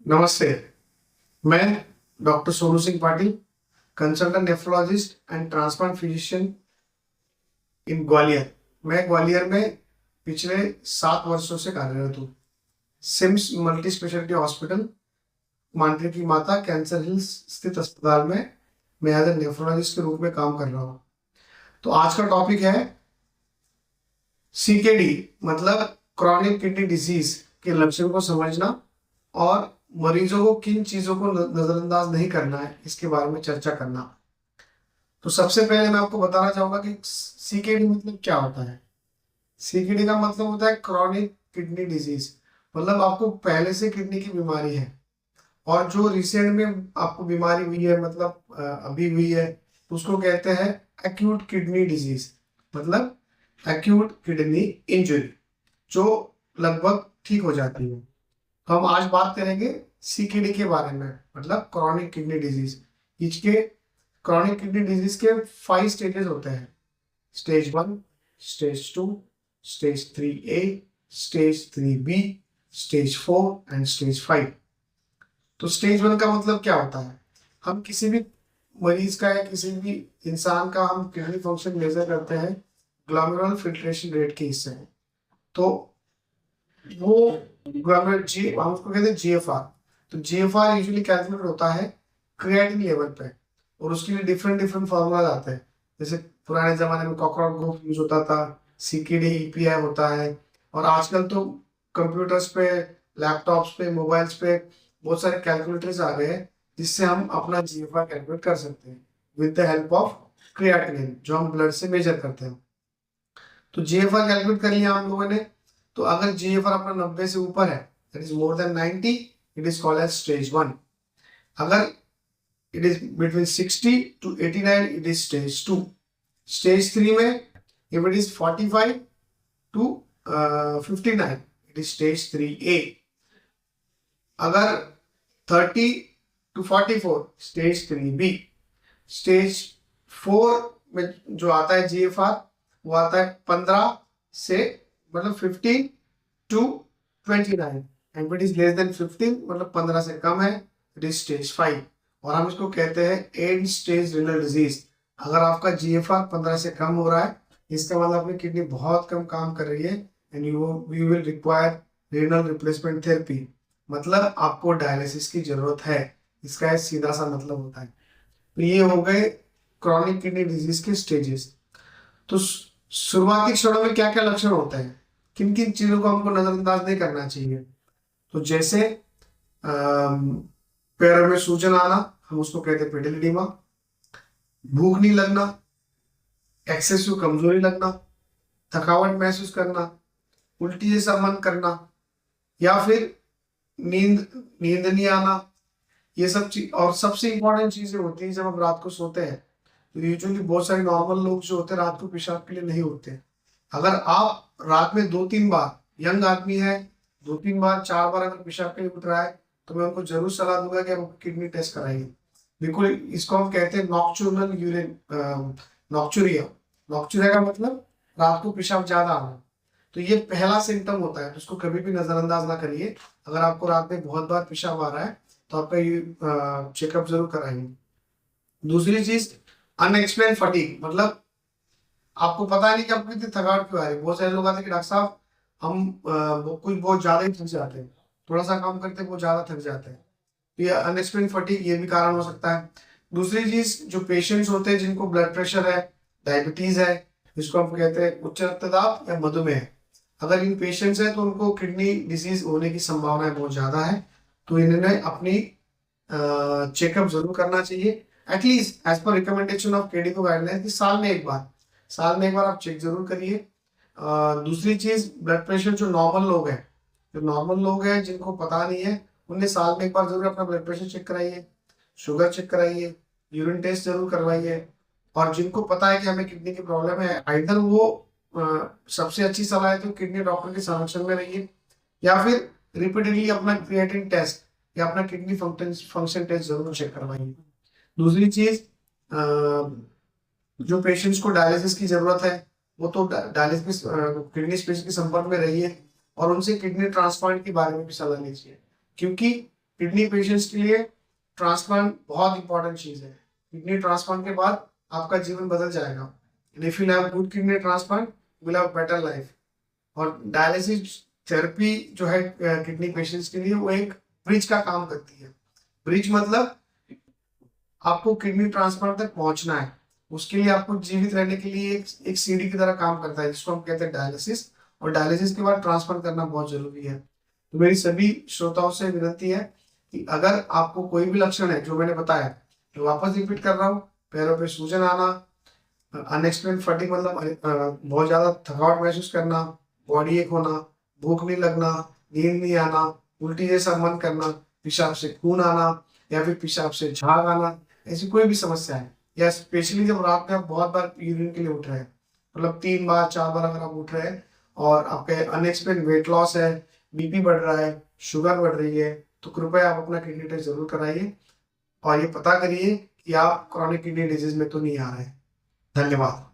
नमस्ते। मैं doctor Sonu Singh Patil, consultant nephrologist and transplant physician in Gwalior. मैं ग्वालियर में पिछले 7 वर्षों से कार्यरत हूँ। SIMS multi speciality hospital, Mandvi की माता कैंसर हिल्स स्थित अस्पताल में मैं एज ए नेफ्रोलॉजिस्ट के रूप में काम कर रहा हूँ। तो आज का टॉपिक है सीकेडी, मतलब क्रॉनिक किडनी डिजीज के लक्षण को समझना और मरीजों को किन चीजों को नजरअंदाज नहीं करना है, इसके बारे में चर्चा करना। तो सबसे पहले मैं आपको बताना चाहूंगा कि सीकेडी मतलब क्या होता है। सीकेडी का मतलब होता है क्रॉनिक किडनी डिजीज, मतलब आपको पहले से किडनी की बीमारी है और जो रिसेंट में आपको बीमारी हुई है, मतलब अभी हुई है, तो उसको कहते हैं एक्यूट किडनी डिजीज, मतलब एक्यूट किडनी इंजरी, जो लगभग ठीक हो जाती है। तो हम आज बात करेंगे सीकेडी के बारे में, मतलब क्रॉनिक किडनी डिजीज। इसके क्रॉनिक किडनी डिजीज के 5 स्टेजेस होते हैं: stage 1, stage 2, stage 3A, stage 3B, stage 4 and stage 5। तो स्टेज 1 का मतलब क्या होता है? हम किसी भी मरीज का या किसी भी इंसान का हम किडनी फंक्शन मेजर करते हैं ग्लोमेरुलर फिल्ट्रेशन रेट के हिस्से में। तो वो हम उसको कहते हैं जीएफआर। तो जीएफआर यूजुअली कैलकुलेट होता है क्रिएटिन लेवल पे, और उसके लिए डिफरेंट डिफरेंट फॉर्मूला आते हैं। जैसे पुराने जमाने में कॉकरोच ग्रुप यूज होता था, सीकेडी ईपीआई होता है, और आजकल तो कंप्यूटर्स पे, लैपटॉप्स पे, मोबाइल्स पे बहुत सारे कैलकुलेटर्स आ गए हैं जिससे हम अपना जीएफआर कैलकुलेट कर सकते हैं with the help of creatinine, जो हम ब्लड से मेजर करते हैं। तो जीएफआर कैलकुलेट कर लिया हम लोगों ने। तो अगर जीएफआर अपना 90 से ऊपर है, that is more than 90, it is called as stage 1। अगर it is between 60 to 89, it is stage 2। Stage 3 में if it is 45 to 59, it is stage 3A। अगर 30 to 44, स्टेज 3B। स्टेज 4 में जो आता है जीएफआर, वो आता है 15 से, मतलब 15 to 29, and it is less than 15, मतलब 15 से कम है, इट इज स्टेज 5। और हम इसको कहते हैं एंड स्टेज रीनल डिजीज। अगर आपका जीएफआर 15 से कम हो रहा है, इसका मतलब अपनी किडनी बहुत कम काम कर रही है, and you will require renal replacement therapy, मतलब आपको डायलिसिस की जरूरत है। इसका एक सीधा सा मतलब होता है। तो ये हो गए क्रॉनिक किडनी डिजीज के स्टेजेस। तो शुरुआती क्षणों में क्या क्या लक्षण होते हैं, किन किन चीजों को हमको नजरअंदाज नहीं करना चाहिए? तो जैसे पैरों में सूजन आना, हम उसको कहते हैं पेडल एडिमा। भूख नहीं लगना, एक्सेसिव कमजोरी लगना, थकावट महसूस करना, उल्टी जैसा मन करना, या फिर नींद नहीं आना, ये सब चीज। और सबसे इंपॉर्टेंट चीजें होती है जब हम रात को सोते हैं, तो यूजुअली बहुत सारे नॉर्मल लोग जो होते हैं रात को पेशाब के लिए नहीं उठते। अगर आप रात में 2-3 बार, यंग आदमी है, 2-3 बार, 4 बार अगर पेशाब के लिए उठ रहा है, तो मैं उनको जरूर सलाह दूंगा कि आप किडनी टेस्ट कराइए। बिल्कुल, इसको हम कहते हैं नॉक्चुरनल यूरिन नॉक्चुरिया। नॉक्चुरिया का मतलब रात को पेशाब ज्यादा आना। तो ये पहला सिम्टम होता है, तो उसको कभी भी नजरअंदाज ना करिए। अगर आपको रात में बहुत बार पेशाब आ रहा है, तो आपका चेकअप जरूर कराइए। दूसरी चीज, अनएक्सप्लेन फटीग, मतलब आपको पता नहीं कि आपको कितनी थकावट क्यों आ रही है। बहुत सारे लोग आते हैं कि डॉक्टर साहब हम कुछ बहुत ज्यादा ही थक जाते हैं, थोड़ा सा काम करते हैं बहुत ज्यादा थक जाते हैं। तो ये अनएक्सप्लेन फटीग, ये भी कारण हो सकता है। दूसरी चीज, जो पेशेंट्स होते हैं जिनको ब्लड प्रेशर है, डायबिटीज है, जिसको हम कहते हैं उच्च रक्तदाब या मधुमेह, अगर इन पेशेंट्स है तो उनको किडनी डिजीज होने की संभावना बहुत ज्यादा है। तो इन्हें अपनी चेकअप जरूर करना चाहिए, at least as per recommendation of KDIGO guideline, कि साल में एक बार आप चेक जरूर करिए। दूसरी चीज, ब्लड प्रेशर जो नॉर्मल लोग हैं जिनको पता नहीं है, उन्हें साल में एक बार जरूर अपना ब्लड प्रेशर चेक कराइए, शुगर चेक कराइए, यूरिन टेस्ट जरूर करवाइए। और जिनको पता है कि हमें किडनी की प्रॉब्लम है, आइदर वो सबसे अच्छी सलाह है तो किडनी डॉक्टर के संरक्षण में रहिए, या फिर रिपीटेडली अपना क्रिएटिन टेस्ट या अपना किडनी फंक्शन टेस्ट जरूर चेक करवाइए। दूसरी चीज, जो पेशेंट्स को डायलिसिस की जरूरत है, वो तो डायलिसिस किडनी स्पेशलिस्ट के संपर्क में रहिए, और उनसे किडनी ट्रांसप्लांट के बारे में भी सलाह लीजिए, क्योंकि किडनी पेशेंट्स के लिए ट्रांसप्लांट बहुत इंपॉर्टेंट चीज है। किडनी ट्रांसप्लांट के बाद आपका जीवन बदल जाएगा। If you have good kidney transplant will have better life. और डायलिसिस थेरेपी जो है किडनी पेशेंट्स के लिए वो एक ब्रिज का काम करती है। ब्रिज मतलब आपको किडनी ट्रांसप्लांट तक पहुंचना है, उसके लिए आपको जीवित रहने के लिए एक सीढ़ी की तरह काम करता है, जिसको हम कहते हैं डायलिसिस। और डायलिसिस के बाद ट्रांसप्लांट करना बहुत जरूरी है। तो मेरी सभी श्रोताओं से विनती है कि अगर आपको कोई भी लक्षण है जो मैंने बताया, तो वापस रिपीट कर रहा हूँ, पैरों पे सूजन आना, अनएक्सप्लेन फटीग मतलब बहुत ज्यादा थकावट महसूस करना, बॉडी एक होना, भूख नहीं लगना, नींद नहीं आना, उल्टी जैसा मन करना, पेशाब से खून आना या फिर पेशाब से झाग आना, ऐसी कोई भी समस्या है, या स्पेशली जब रात में आप बहुत बार यूरिन के लिए उठ रहे हैं, मतलब 3 बार 4 बार अगर आप उठ रहे हैं और आपके अनएक्सप्लेन वेट लॉस है, बीपी बढ़ रहा है, शुगर बढ़ रही है, तो कृपया आप अपना किडनी टेस्ट जरूर कराइए और ये पता करिए कि आप क्रॉनिक किडनी डिजीज में तो नहीं आ रहे हैं। धन्यवाद।